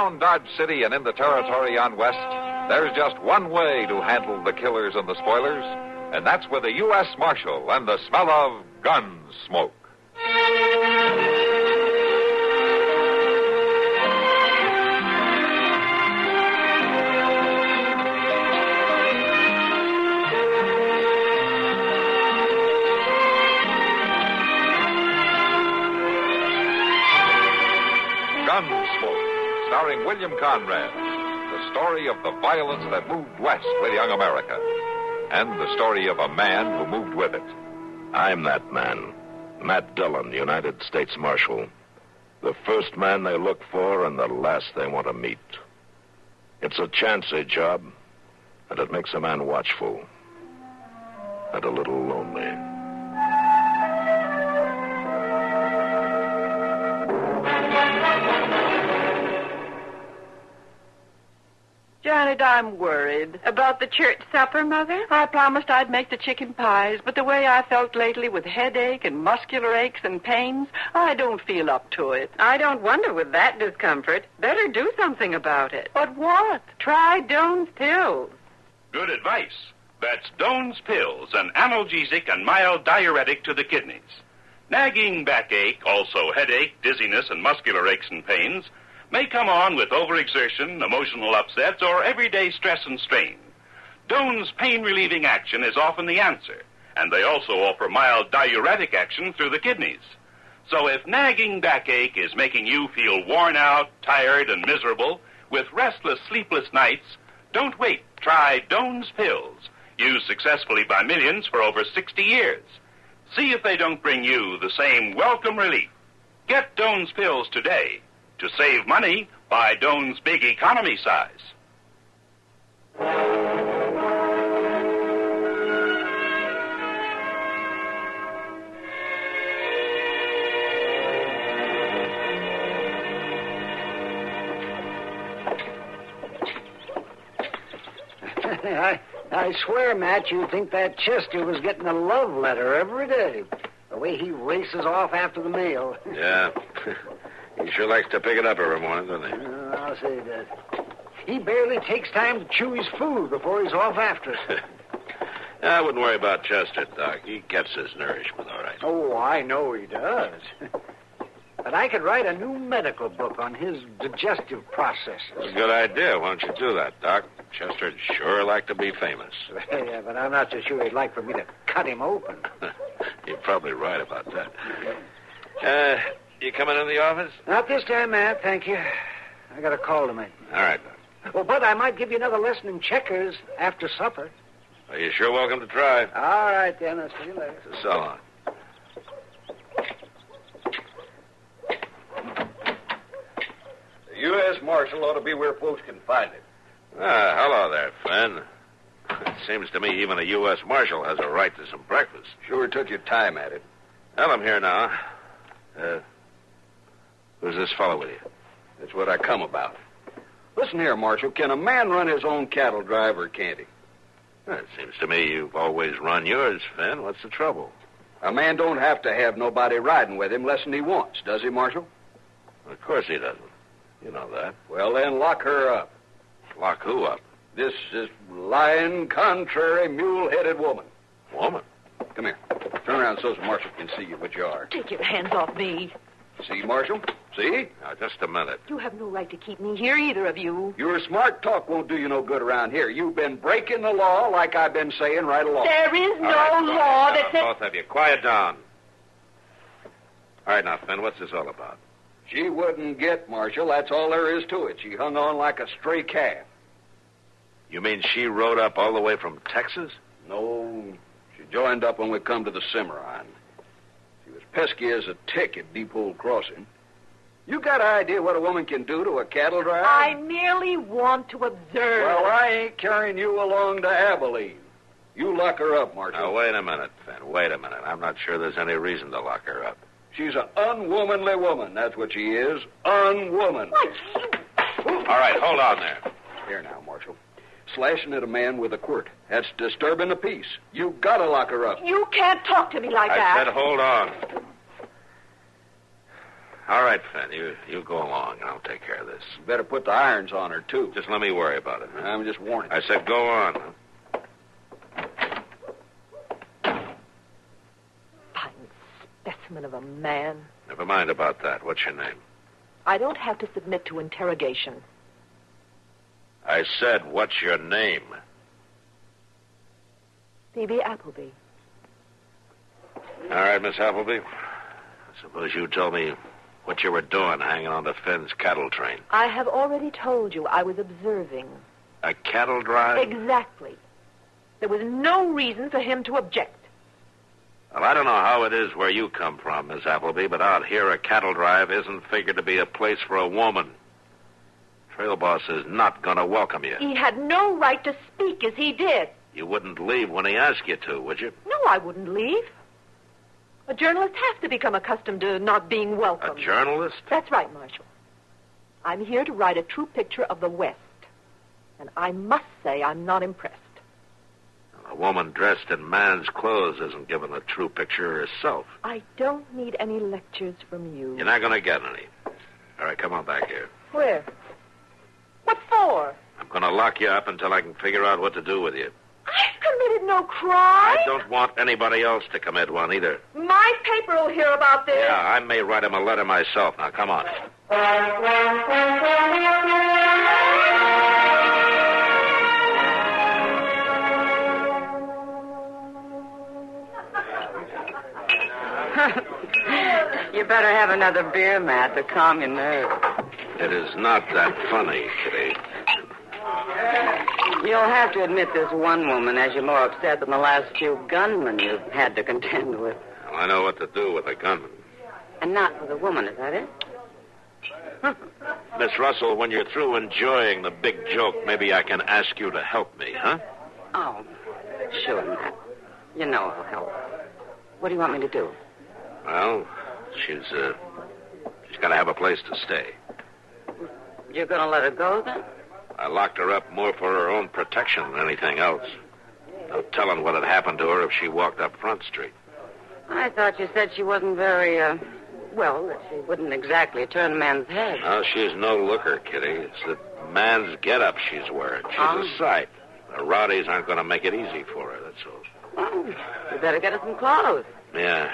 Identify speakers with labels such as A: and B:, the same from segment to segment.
A: around Dodge City and in the territory on west, there's just one way to handle the killers and the spoilers, and that's with a U.S. Marshal and the smell of Gunsmoke. Gunsmoke, starring William Conrad, the story of the violence that moved west with young America, and the story of a man who moved with it.
B: I'm that man, Matt Dillon, United States Marshal. The first man they look for and the last they want to meet. It's a chancy job, and it makes a man watchful and a little lonely.
C: Janet, I'm worried.
D: About the church supper, Mother?
C: I promised I'd make the chicken pies, but the way I felt lately with headache and muscular aches and pains, I don't feel up to it.
D: I don't wonder with that discomfort. Better do something about it.
C: But what?
D: Try Doan's pills.
E: Good advice. That's Doan's pills, an analgesic and mild diuretic to the kidneys. Nagging backache, also headache, dizziness, and muscular aches and pains may come on with overexertion, emotional upsets, or everyday stress and strain. Doan's pain-relieving action is often the answer, and they also offer mild diuretic action through the kidneys. So if nagging backache is making you feel worn out, tired, and miserable, with restless, sleepless nights, don't wait. Try Doan's pills, used successfully by millions for over 60 years. See if they don't bring you the same welcome relief. Get Doan's pills today. To save money, buy Doan's big economy size.
F: I swear, Matt, you'd think that Chester was getting a love letter every day. The way he races off after the mail.
B: Yeah. He sure likes to pick it up every morning, doesn't he?
F: I'll say that. He barely takes time to chew his food before he's off after it.
B: I wouldn't worry about Chester, Doc. He gets his nourishment all right.
F: Oh, I know he does. But I could write a new medical book on his digestive processes.
B: That's a good idea. Why don't you do that, Doc? Chester'd sure like to be famous.
F: Yeah, but I'm not so sure he'd like for me to cut him open.
B: You're probably right about that. You coming in the office?
F: Not this time, Matt, thank you. I got a call to make.
B: All right, Doc.
F: Well, Bud, I might give you another lesson in checkers after supper.
B: Well, you're sure welcome to try.
F: All right, then. I'll see you later.
B: So long.
G: The U.S. Marshal ought to be where folks can find him.
B: Hello there, Finn. It seems to me even a U.S. Marshal has a right to some breakfast.
G: Sure took your time at it.
B: Well, I'm here now. Who's this fellow with you?
G: That's what I come about. Listen here, Marshal. Can a man run his own cattle drive or can't he?
B: Well, it seems to me you've always run yours, Finn. What's the trouble?
G: A man don't have to have nobody riding with him less than he wants, does he, Marshal?
B: Of course he doesn't. You know that.
G: Well, then lock her up.
B: Lock who up?
G: This lying, contrary, mule-headed woman.
B: Woman?
G: Come here. Turn around so the Marshal can see you what you are.
D: Take your hands off me.
G: See, Marshal? See?
B: Now, just a minute.
D: You have no right to keep me here, either of you.
G: Your smart talk won't do you no good around here. You've been breaking the law like I've been saying right along.
D: There is no law that says...
B: Both of you, quiet down. All right, now, Finn, what's this all about?
G: She wouldn't get, Marshal. That's all there is to it. She hung on like a stray calf.
B: You mean she rode up all the way from Texas?
G: No, she joined up when we come to the Cimarron. She was pesky as a tick at Deep Hole Crossing. You got an idea what a woman can do to a cattle driver?
D: I merely want to observe.
G: Well, I ain't carrying you along to Abilene. You lock her up, Marshal.
B: Now, wait a minute, Finn. Wait a minute. I'm not sure there's any reason to lock her up.
G: She's an unwomanly woman. That's what she is. Unwoman.
B: All right, hold on there.
G: Here now, Marshal. Slashing at a man with a quirt. That's disturbing the peace. You gotta lock her up.
D: You can't talk to me like that.
B: I said hold on. All right, Finn. You go along, and I'll take care of this.
G: You better put the irons on her, too.
B: Just let me worry about it.
G: I'm just warning.
B: I said go on.
H: Fine specimen of a man.
B: Never mind about that. What's your name?
H: I don't have to submit to interrogation.
B: I said, what's your name?
H: Phoebe Appleby.
B: All right, Miss Appleby. Suppose you tell me what you were doing hanging on to Finn's cattle train.
H: I have already told you I was observing.
B: A cattle drive?
H: Exactly. There was no reason for him to object.
B: Well, I don't know how it is where you come from, Miss Appleby, but out here a cattle drive isn't figured to be a place for a woman. Trail boss is not going to welcome you.
H: He had no right to speak as he did.
B: You wouldn't leave when he asked you to, would you?
H: No, I wouldn't leave. A journalist has to become accustomed to not being welcome.
B: A journalist?
H: That's right, Marshal. I'm here to write a true picture of the West. And I must say I'm not impressed.
B: A woman dressed in man's clothes isn't given a true picture herself.
H: I don't need any lectures from you.
B: You're not going to get any. All right, come on back here.
H: Where? What for?
B: I'm going to lock you up until I can figure out what to do with you.
H: I've committed no crime.
B: I don't want anybody else to commit one either.
H: My paper will hear about this.
B: Yeah, I may write him a letter myself. Now, come on.
D: You better have another beer, Matt, to calm your nerves.
B: It is not that funny, Kitty.
D: You'll have to admit this one woman has you more upset than the last few gunmen you've had to contend with.
B: Well, I know what to do with a gunman.
D: And not with a woman, is that it?
B: Miss Russell, when you're through enjoying the big joke, maybe I can ask you to help me, huh?
D: Oh, sure, Matt. You know I'll help. What do you want me to do?
B: Well, she's got to have a place to stay.
D: You're going to let her go, then?
B: I locked her up more for her own protection than anything else. No telling what had happened to her if she walked up Front Street.
D: I thought you said she wasn't very, that she wouldn't exactly turn a man's head.
B: No, she's no looker, Kitty. It's the man's get-up she's wearing. She's a sight. The rowdies aren't going to make it easy for her, that's all.
D: Well, you better get her some clothes.
B: Yeah,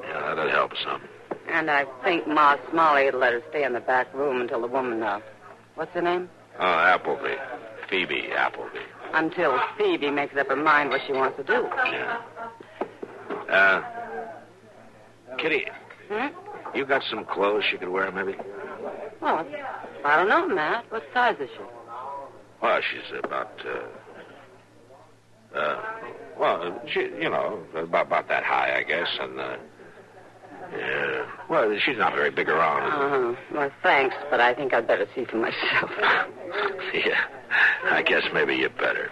B: that'd help some.
D: And I think Ma Smalley would let her stay in the back room until the woman, what's her name?
B: Oh, Appleby. Phoebe Appleby.
D: Until Phoebe makes up her mind what she wants to do.
B: Yeah. Kitty.
D: Hmm?
B: You got some clothes she could wear, maybe?
D: Well, I don't know, Matt. What size is she?
B: Well, she's about, about that high, I guess, and, well, she's not very big around.
D: Well, thanks, but I think I'd better see for myself.
B: Yeah, I guess maybe you better.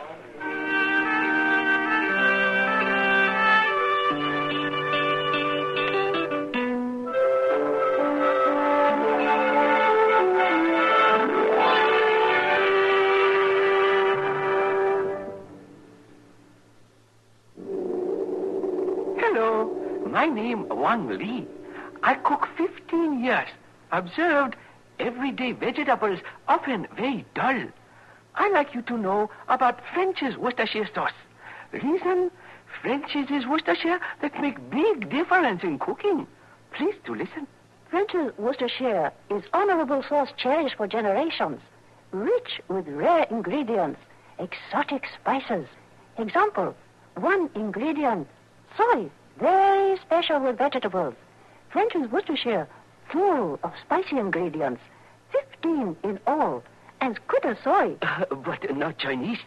I: My name Wang Li. I cook 15 years. Observed everyday vegetables often very dull. I like you to know about French's Worcestershire sauce. Reason, French's is Worcestershire that make big difference in cooking. Please to listen.
J: French's Worcestershire is honorable sauce cherished for generations. Rich with rare ingredients, exotic spices. Example, one ingredient, soy. Very special with vegetables. French's Worcestershire, full of spicy ingredients. 15 in all. And good as soy.
I: But not Chinese.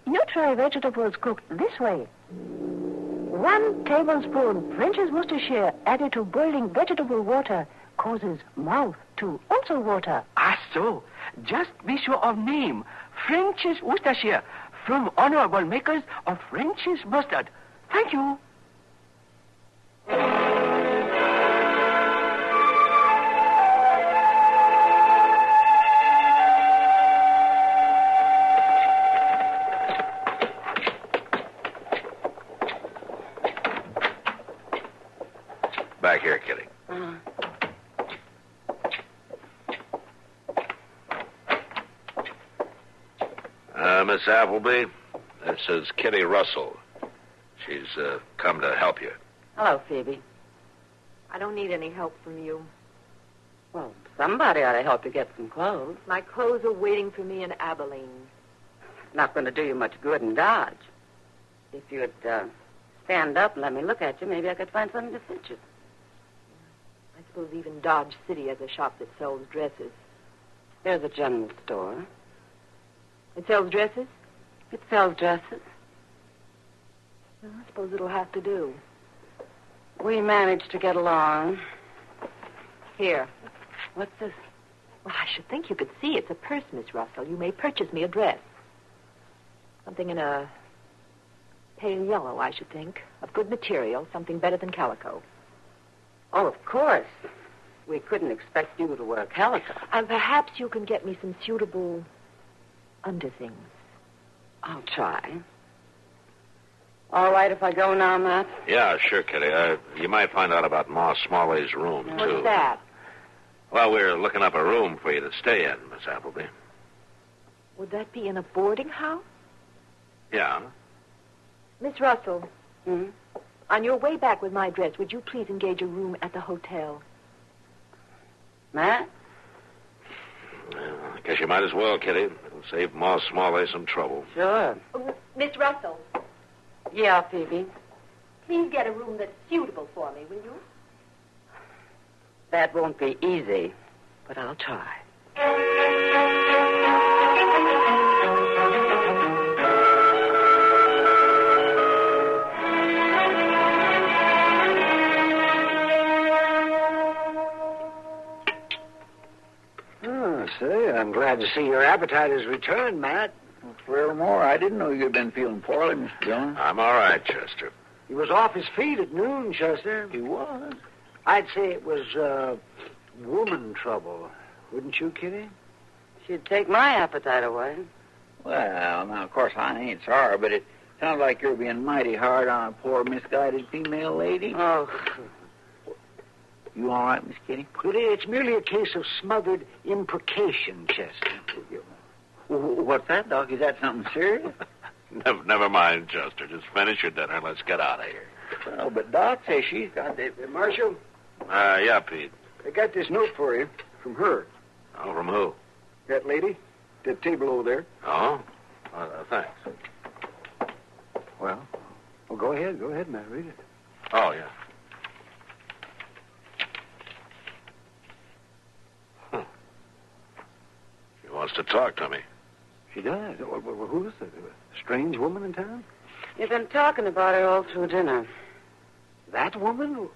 J: You try vegetables cooked this way. 1 tablespoon French's Worcestershire added to boiling vegetable water causes mouth to also water.
I: Ah, so. Just be sure of name. French's Worcestershire, from honorable makers of French's mustard. Thank you.
B: Back here, Kitty. Miss Appleby. This is Kitty Russell. She's come to help you.
D: Hello, Phoebe.
H: I don't need any help from you.
D: Well, somebody ought to help you get some clothes.
H: My clothes are waiting for me in Abilene.
D: Not going to do you much good in Dodge. If you'd stand up and let me look at you, maybe I could find something to fit you.
H: I suppose even Dodge City has a shop that sells dresses.
D: There's a general store.
H: It sells dresses?
D: It sells dresses.
H: Well, I suppose it'll have to do.
D: We managed to get along.
H: Here.
D: What's this?
H: Well, I should think you could see. It's a purse, Miss Russell. You may purchase me a dress. Something in a pale yellow, I should think. Of good material, something better than calico.
D: Oh, of course. We couldn't expect you to wear calico.
H: And perhaps you can get me some suitable underthings.
D: I'll try. All right if I go now, Matt?
B: Yeah, sure, Kitty. You might find out about Ma Smalley's room, too.
H: What's that?
B: Well, we're looking up a room for you to stay in, Miss Appleby.
H: Would that be in a boarding house?
B: Yeah.
H: Miss Russell, on your way back with my dress, would you please engage a room at the hotel?
D: Matt?
B: Well, I guess you might as well, Kitty. It'll save Ma Smalley some trouble.
D: Sure.
H: Miss Russell.
D: Yeah, Phoebe.
H: Please get a room that's suitable for me, will you?
D: That won't be easy, but I'll try.
F: Oh, say, I'm glad to see your appetite has returned, Matt.
K: Furthermore, I didn't know you'd been feeling poorly, Mr. Dillon.
B: I'm all right, Chester.
F: He was off his feet at noon, Chester.
K: He was?
F: I'd say it was, woman trouble. Wouldn't you, Kitty?
D: She'd take my appetite away.
K: Well, now, of course, I ain't sorry, but it sounds like you're being mighty hard on a poor, misguided female lady.
D: Oh.
K: You all right, Miss Kitty?
F: It's merely a case of smothered imprecation, Chester.
K: What's that, Doc? Is that something serious?
B: Never mind, Chester. Just finish your dinner and let's get out of here.
K: Well, but Doc says she's got the...
F: Marshal?
B: Yeah, Pete.
F: I got this note for you from her.
B: Oh, from who?
F: That lady. That table over there.
B: Oh? Thanks.
F: Well, go ahead, Matt. Read it.
B: Oh, yeah. She wants to talk to me.
F: She does. Well, who is it? A strange woman in town?
D: You've been talking about her all through dinner.
F: That woman?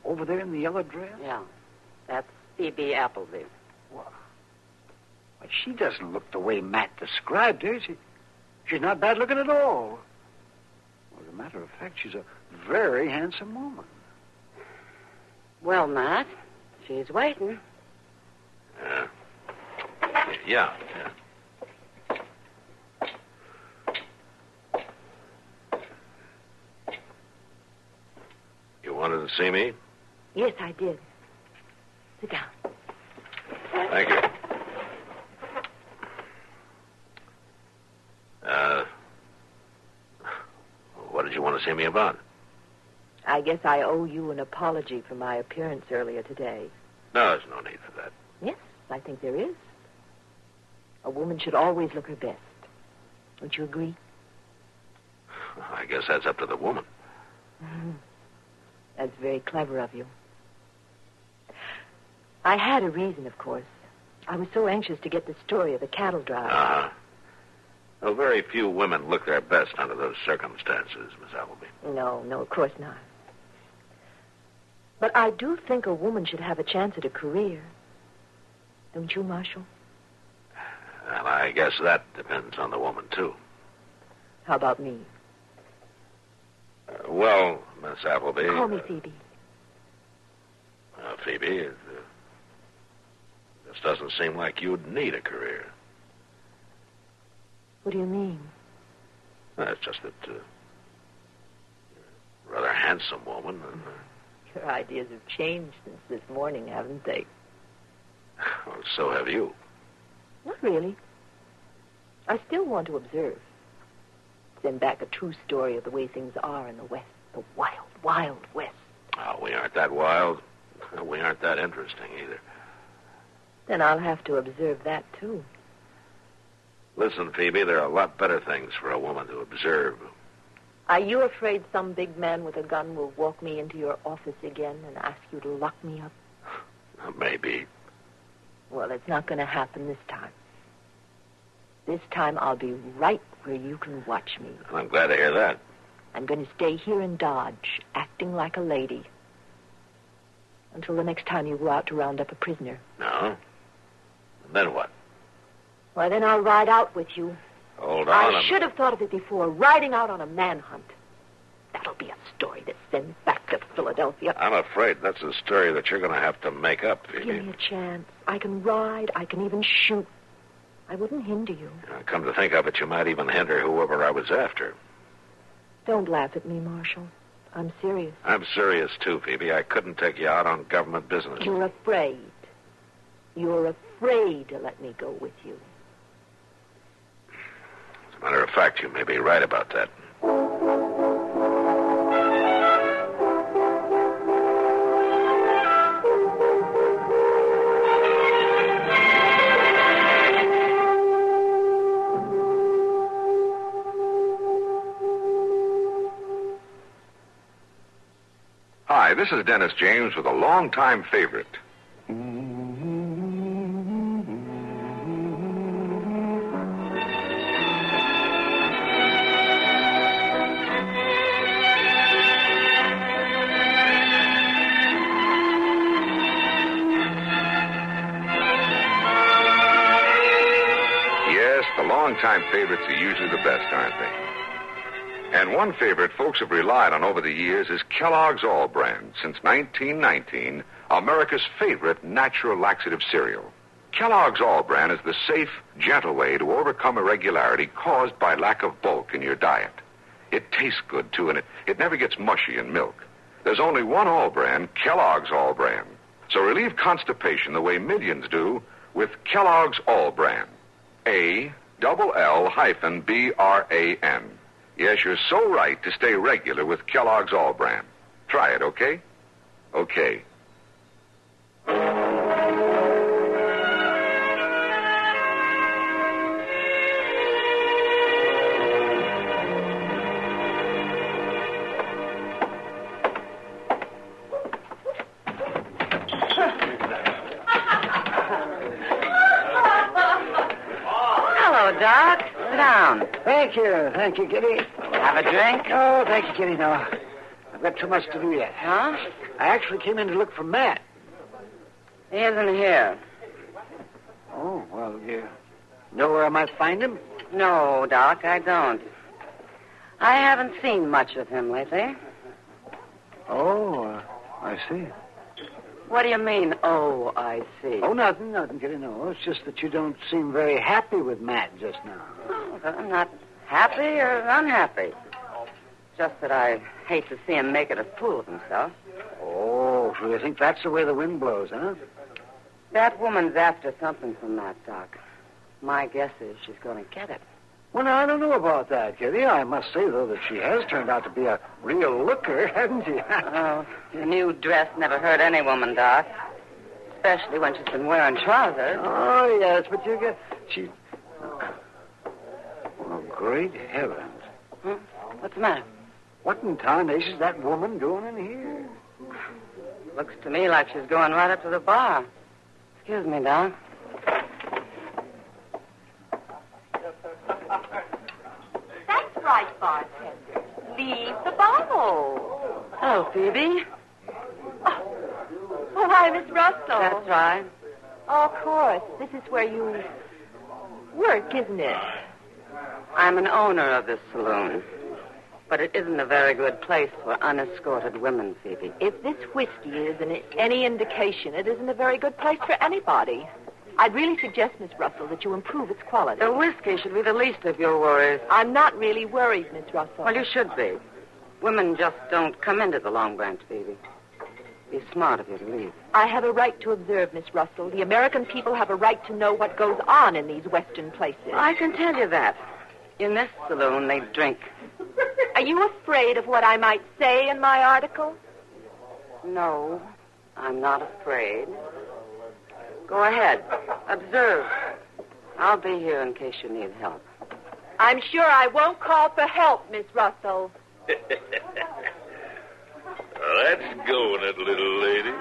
F: Over there in the yellow dress?
D: Yeah. That's Phoebe Appleby.
F: Well, she doesn't look the way Matt described her. She's not bad looking at all. Well, as a matter of fact, she's a very handsome woman.
D: Well, Matt, she's waiting.
B: Yeah. You wanted to see me?
H: Yes, I did. Sit down.
B: Thank you. What did you want to see me about?
H: I guess I owe you an apology for my appearance earlier today.
B: No, there's no need for that.
H: Yes, I think there is. A woman should always look her best. Don't you agree?
B: I guess that's up to the woman.
H: That's very clever of you. I had a reason, of course. I was so anxious to get the story of the cattle drive.
B: Uh-huh. Well, very few women look their best under those circumstances, Miss Appleby.
H: No, of course not. But I do think a woman should have a chance at a career. Don't you, Marshal?
B: Well, I guess that depends on the woman, too.
H: How about me?
B: Well, Miss Appleby...
H: Call me Phoebe.
B: Phoebe, it just doesn't seem like you'd need a career.
H: What do you mean?
B: It's just that you're a rather handsome woman. And,
H: Your ideas have changed since this morning, haven't they?
B: well, so have you.
H: Not really. I still want to observe. Send back a true story of the way things are in the West. The wild, wild West.
B: Oh, we aren't that wild. We aren't that interesting either.
H: Then I'll have to observe that, too.
B: Listen, Phoebe, there are a lot better things for a woman to observe.
H: Are you afraid some big man with a gun will walk me into your office again and ask you to lock me up?
B: Maybe.
H: Well, it's not going to happen this time. This time I'll be right where you can watch me.
B: I'm glad to hear that.
H: I'm going to stay here in Dodge, acting like a lady. Until the next time you go out to round up a prisoner.
B: No? And then what?
H: Why, then I'll ride out with you.
B: Hold on.
H: I should have thought of it before. Riding out on a manhunt. That'll be a story that sends back to Philadelphia.
B: I'm afraid that's a story that you're going to have to make up, Phoebe.
H: Give me a chance. I can ride. I can even shoot. I wouldn't hinder you.
B: Come to think of it, you might even hinder whoever I was after.
H: Don't laugh at me, Marshal. I'm serious.
B: I'm serious, too, Phoebe. I couldn't take you out on government business.
H: You're afraid. You're afraid to let me go with you.
B: As a matter of fact, you may be right about that.
A: Hi, this is Dennis James with a longtime favorite. Yes, the longtime favorites are usually the best, aren't they? And one favorite folks have relied on over the years is Kellogg's All Brand, since 1919, America's favorite natural laxative cereal. Kellogg's All Brand is the safe, gentle way to overcome irregularity caused by lack of bulk in your diet. It tastes good, too, and it never gets mushy in milk. There's only one All Brand, Kellogg's All Brand. So relieve constipation the way millions do with Kellogg's All Brand. ALL-BRAN. Yes, you're so right to stay regular with Kellogg's All Brand. Try it, okay? Okay.
D: Hello, Doc. Sit down.
F: Thank you, Kitty.
D: Have a drink?
F: Oh, thank you, Kitty, no. I've got too much to do yet.
D: Huh?
F: I actually came in to look for Matt.
D: He isn't here.
F: Oh, well, you know where I might find him?
D: No, Doc, I don't. I haven't seen much of him lately.
F: Oh, I see.
D: What do you mean, oh, I see?
F: Oh, nothing, Kitty, no. It's just that you don't seem very happy with Matt just now.
D: Oh, I'm not happy or unhappy. Just that I hate to see him making a fool of himself.
F: Oh, so you think that's the way the wind blows, huh?
D: That woman's after something from that, Doc. My guess is she's going to get it.
F: Well, now, I don't know about that, Kitty. I must say, though, that she has turned out to be a real looker, hasn't she?
D: Oh, a new dress never hurt any woman, Doc. Especially when she's been wearing trousers.
F: Oh, yes, but you get... She... Oh, great heavens.
D: What's the matter?
F: What in tarnation is that woman doing in here?
D: Looks to me like she's going right up to the bar. Excuse me, Doc.
H: That's right, bartender. Leave the bottle.
D: Oh, Phoebe.
H: Oh, hi, Miss Russell.
D: That's right.
H: Oh, of course. This is where you work, isn't it?
D: I'm an owner of this saloon. But it isn't a very good place for unescorted women, Phoebe.
H: If this whiskey is any indication, it isn't a very good place for anybody. I'd really suggest, Miss Russell, that you improve its quality.
D: The whiskey should be the least of your worries.
H: I'm not really worried, Miss Russell.
D: Well, you should be. Women just don't come into the Long Branch, Phoebe. Be smart of you to leave.
H: I have a right to observe, Miss Russell. The American people have a right to know what goes on in these Western places.
D: I can tell you that. In this saloon, they drink.
H: Are you afraid of what I might say in my article?
D: No, I'm not afraid. Go ahead. Observe. I'll be here in case you need help.
H: I'm sure I won't call for help, Miss Russell.
B: Let's go, that little lady.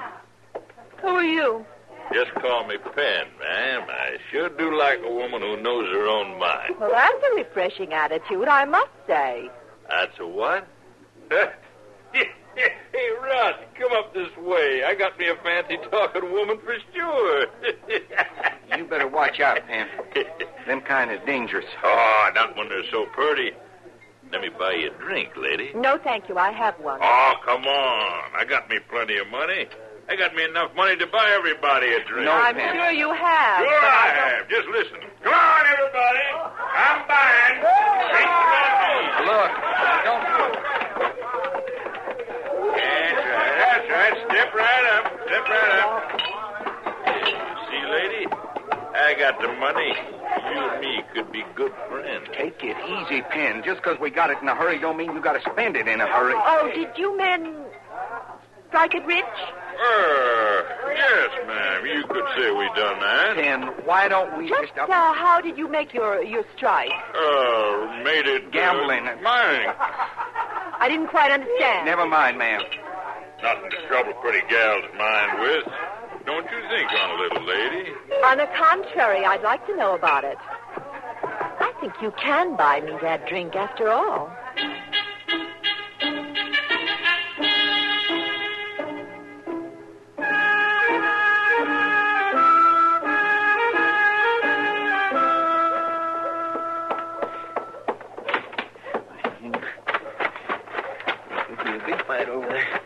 H: Who are you?
B: Just call me Penn, ma'am. I sure do like a woman who knows her own mind.
H: Well, that's a refreshing attitude, I must say.
B: That's a what? Hey, Russ, come up this way. I got me a fancy-talking woman for sure.
L: You better watch out, Penn. Them kind is dangerous.
B: Oh, not when they're so pretty. Let me buy you a drink, lady.
H: No, thank you. I have one.
B: Oh, come on. I got me plenty of money. I got me enough money to buy everybody a drink.
L: No,
H: I'm
L: Penn.
H: sure you have.
B: Sure I have. Just listen. Come on, everybody. I'm buying.
L: Look, don't...
B: That's right. Step right up. See, lady? I got the money. You and me could be good friends.
L: Take it easy, Penn. Just because we got it in a hurry don't mean you got to spend it in a hurry.
H: Oh, did you men strike it rich?
B: Yes, ma'am. You could say we done that.
L: Penn, why don't we
H: Just how did you make your strike?
B: Made it...
L: Gambling.
B: Mine.
H: I didn't quite understand.
L: Never mind, ma'am.
B: Nothing to trouble pretty gals mind with. Don't you think on a little lady?
H: On the contrary, I'd like to know about it. I think you can buy me that drink after all.
K: There'll be a big fight over there.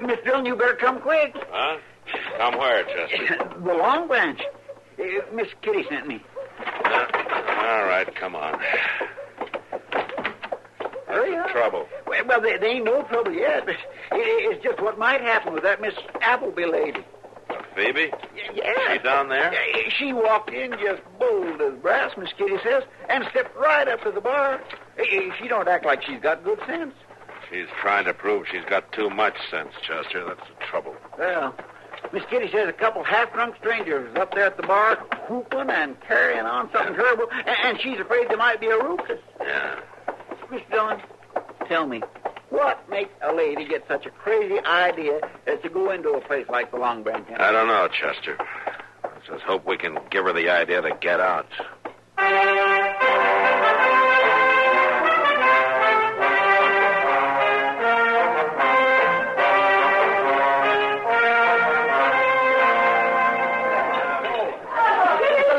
K: Miss Dillon, you better come quick.
B: Huh? Come where, Chester?
K: The Long Branch. Miss Kitty sent me.
B: All right, come on.
K: Hurry
B: What's
K: up.
B: the trouble?
K: Well, there ain't no trouble yet, but it's just what might happen with that Miss Appleby lady.
B: Phoebe?
K: Yeah.
B: She down there?
K: She walked in just bold as brass, Miss Kitty says, and stepped right up to the bar. She don't act like she's got good sense.
B: She's trying to prove she's got too much sense, Chester. That's the trouble.
K: Well, Miss Kitty says a couple half-drunk strangers was up there at the bar whooping and carrying on something terrible, and she's afraid there might be a ruckus.
B: Yeah.
K: Miss Dillon, tell me, what makes a lady get such a crazy idea as to go into a place like the Long Branch?
B: I don't know, Chester. Let's just hope we can give her the idea to get out.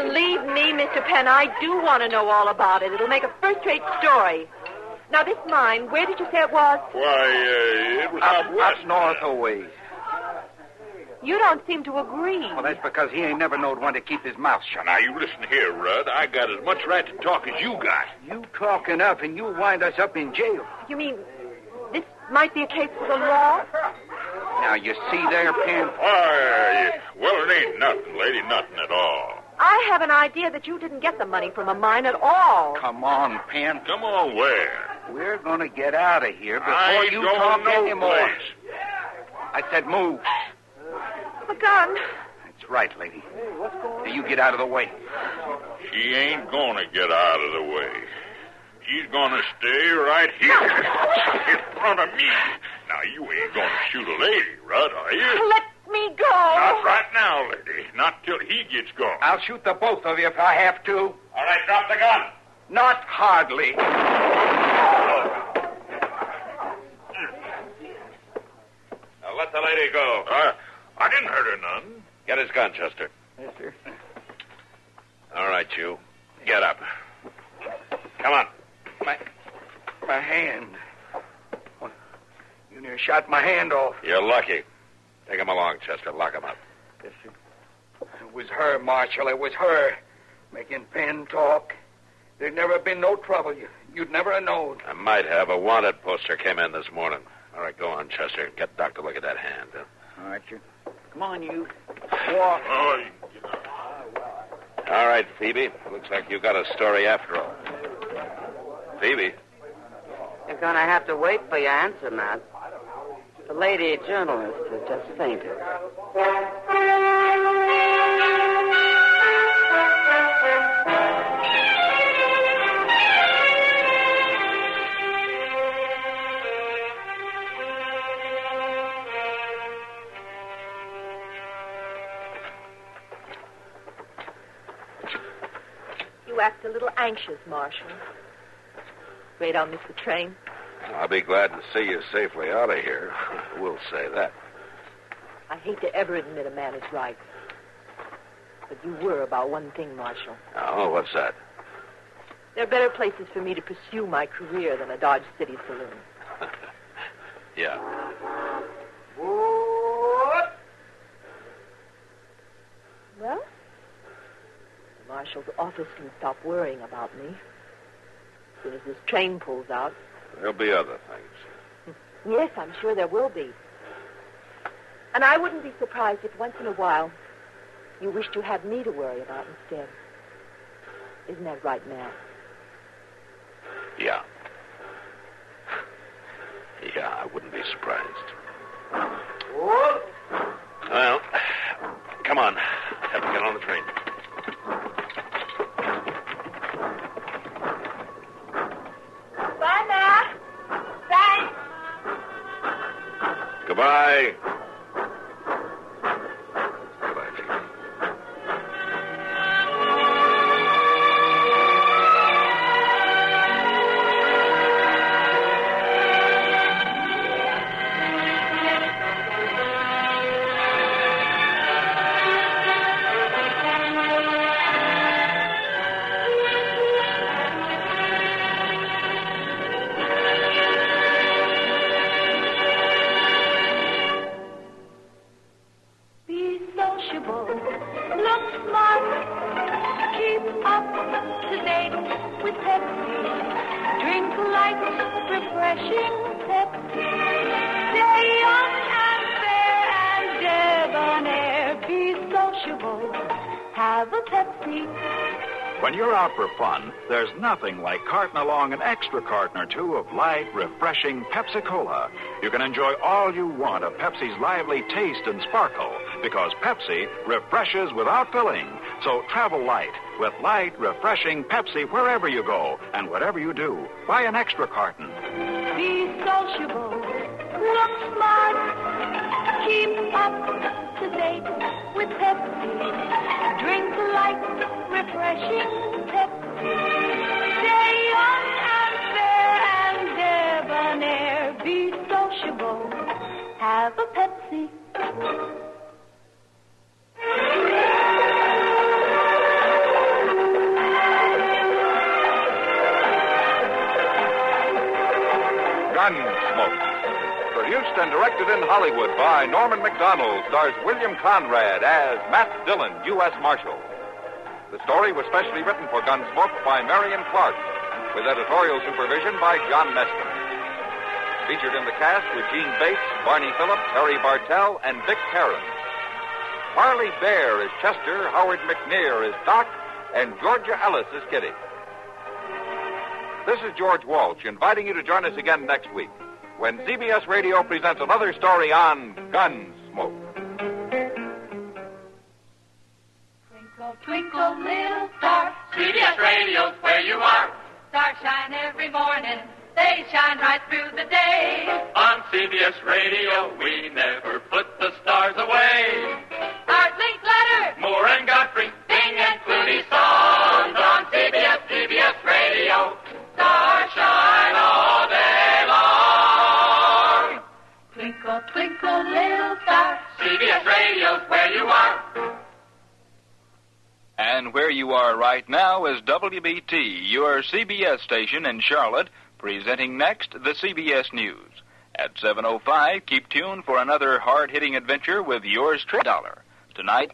H: Believe me, Mr. Penn, I do want to know all about it. It'll make a first-rate story. Now, this mine, where did you say it was?
B: Why, it was out west.
L: Up north a ways.
H: You don't seem to agree.
L: Well, that's because he ain't never knowed when to keep his mouth shut.
B: Now, you listen here, Rudd. I got as much right to talk as you got.
L: You talk enough and you wind us up in jail.
H: You mean this might be a case for the law?
L: Now, you see there, Penn?
B: Why, well, it ain't nothing, lady, nothing at all.
H: I have an idea that you didn't get the money from a mine at all.
L: Come on, Penn.
B: Come on, where?
L: We're going to get out of here before
B: I ain't
L: you
B: going
L: talk
B: no
L: anymore.
B: place.
L: I said move.
H: The gun.
L: That's right, lady. Now, you get out of the way.
B: She ain't gonna get out of the way. She's gonna stay right here in front of me. Now, you ain't gonna shoot a lady, Rudd, are you?
H: Let me go.
B: Not right now, lady. Not till he gets gone.
L: I'll shoot the both of you if I have to.
B: All right, drop the gun.
L: Not hardly.
B: Now, let the lady go. I didn't hurt her none. Get his gun, Chester.
K: Yes, sir.
B: All right, you. Get up. Come on.
L: My hand. You near shot my hand off.
B: You're lucky. Take him along, Chester. Lock him up.
L: Yes, sir. It was her, Marshal. It was her. Making Penn talk. There'd never been no trouble. You'd never have known.
B: I might have. A wanted poster came in this morning. All right, go on, Chester. Get Doc to look at that hand.
K: All right, you. Come on, you. Walk.
B: All right, Phoebe. Looks like you got a story after all. Phoebe?
D: You're going to have to wait for your answer, Matt. The lady journalist has just fainted.
H: You act a little anxious, Marshal. Afraid I'll miss the train?
B: I'll be glad to see you safely out of here. We'll say that.
H: I hate to ever admit a man is right. But you were about one thing, Marshal.
B: Oh, what's that?
H: There are better places for me to pursue my career than a Dodge City saloon.
B: Yeah.
H: Well, the Marshal's office can stop worrying about me. As soon as this train pulls out.
B: There'll be other things.
H: Yes, I'm sure there will be. And I wouldn't be surprised if once in a while you wish to have me to worry about instead. Isn't that right, Matt?
B: Yeah. Yeah, I wouldn't be surprised. Well, come on. Have to get on the train.
H: Bye, Matt. Thanks.
B: Goodbye. Goodbye, Phoebe.
M: When you're out for fun, there's nothing like carting along an extra carton or two of light, refreshing Pepsi-Cola. You can enjoy all you want of Pepsi's lively taste and sparkle, because Pepsi refreshes without filling. So travel light with light, refreshing Pepsi wherever you go and whatever you do. Buy an extra carton.
N: Be sociable, look smart, keep up to date with Pepsi. Drink light, refreshing Pepsi. Stay young and fair and debonair. Be sociable, have a Pepsi.
A: Gunsmoke. Produced and directed in Hollywood by Norman Macdonnell, stars William Conrad as Matt Dillon, U.S. Marshal. The story was specially written for Gunsmoke by Marion Clark, with editorial supervision by John Meston. Featured in the cast were Jeanne Bates, Barney Phillips, Harry Bartell, and Vic Perrin. Parley Baer is Chester, Howard McNear is Doc, and Georgia Ellis is Kitty. This is George Walsh inviting you to join us again next week when CBS Radio presents another story on Gunsmoke.
N: Twinkle, twinkle, little star. CBS Radio's where you are. Stars shine every morning. They shine right through the day. On CBS Radio, we never put the stars away. Art, Link, Letter, Moore and Godfrey, Bing and Clooney songs on CBS Radio. Stars shine all day long. Twinkle, twinkle, little star. CBS Radio's where you are.
O: And where you are right now is WBT, your CBS station in Charlotte, presenting next the CBS News. At 7:05, keep tuned for another hard-hitting adventure with yours truly. Tonight...